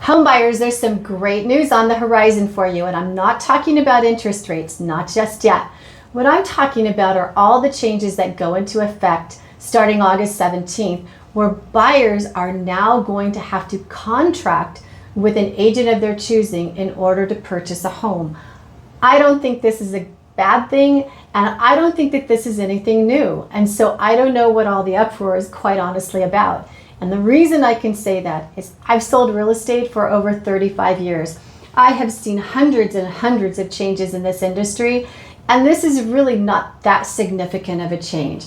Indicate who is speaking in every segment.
Speaker 1: Homebuyers, there's some great news on the horizon for you, and I'm not talking about interest rates, not just yet. What I'm talking about are all the changes that go into effect starting August 17th, where buyers are now going to have to contract with an agent of their choosing in order to purchase a home. I don't think this is a bad thing, and I don't think that this is anything new. And so I don't know what all the uproar is quite honestly about. And the reason I can say that is I've sold real estate for over 35 years. I have seen hundreds and hundreds of changes in this industry, and this is really not that significant of a change.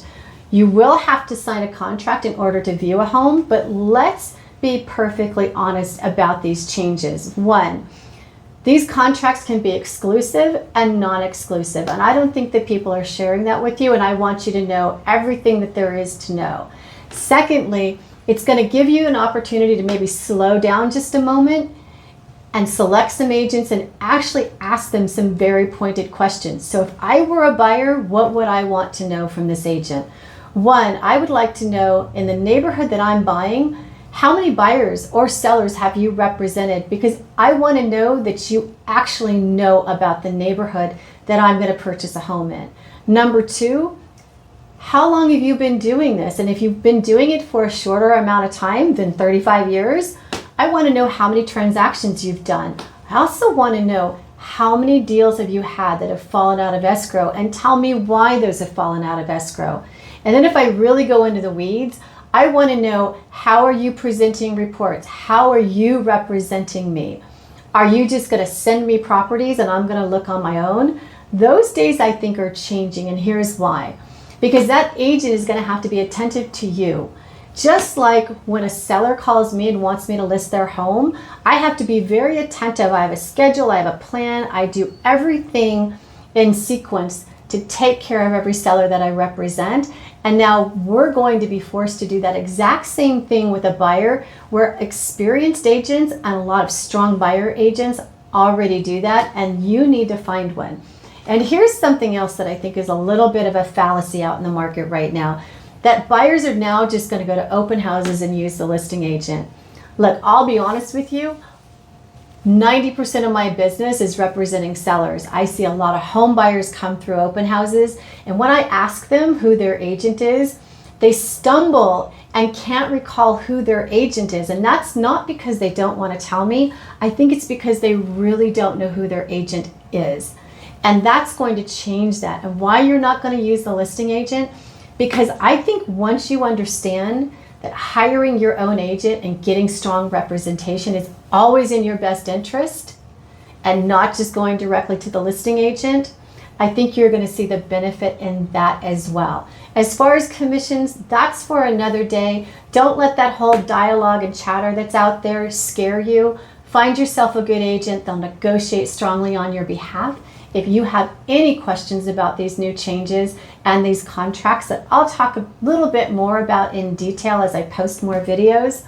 Speaker 1: You will have to sign a contract in order to view a home, but let's be perfectly honest about these changes. One, these contracts can be exclusive and non-exclusive, and I don't think that people are sharing that with you, and I want you to know everything that there is to know. Secondly, it's going to give you an opportunity to maybe slow down just a moment and select some agents and actually ask them some very pointed questions. So if I were a buyer, what would I want to know from this agent? One, I would like to know in the neighborhood that I'm buying, how many buyers or sellers have you represented? Because I want to know that you actually know about the neighborhood that I'm going to purchase a home in. Number two, how long have you been doing this? And if you've been doing it for a shorter amount of time than 35 years, I want to know how many transactions you've done. I also want to know how many deals have you had that have fallen out of escrow, and tell me why those have fallen out of escrow. And then if I really go into the weeds, I want to know, how are you presenting reports? How are you representing me? Are you just going to send me properties and I'm going to look on my own? Those days I think are changing, and here's why. Because that agent is going to have to be attentive to you. Just like when a seller calls me and wants me to list their home, I have to be very attentive. I have a schedule, I have a plan, I do everything in sequence to take care of every seller that I represent. And now we're going to be forced to do that exact same thing with a buyer, where experienced agents and a lot of strong buyer agents already do that, and you need to find one. And here's something else that I think is a little bit of a fallacy out in the market right now, that buyers are now just going to go to open houses and use the listing agent. Look, I'll be honest with you, 90% of my business is representing sellers. I see a lot of home buyers come through open houses, and when I ask them who their agent is, they stumble and can't recall who their agent is. And that's not because they don't want to tell me. I think it's because they really don't know who their agent is. And that's going to change that. And why you're not going to use the listing agent? Because I think once you understand that hiring your own agent and getting strong representation is always in your best interest and not just going directly to the listing agent, I think you're going to see the benefit in that as well. As far as commissions, that's for another day. Don't let that whole dialogue and chatter that's out there scare you. Find yourself a good agent. They'll negotiate strongly on your behalf. If you have any questions about these new changes and these contracts that I'll talk a little bit more about in detail as I post more videos,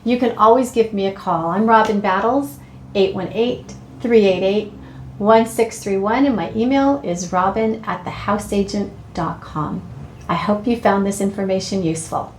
Speaker 1: you can always give me a call. I'm Robbyn Battles, 818-388-1631, and my email is robyn@thehouseagent.com. I hope you found this information useful.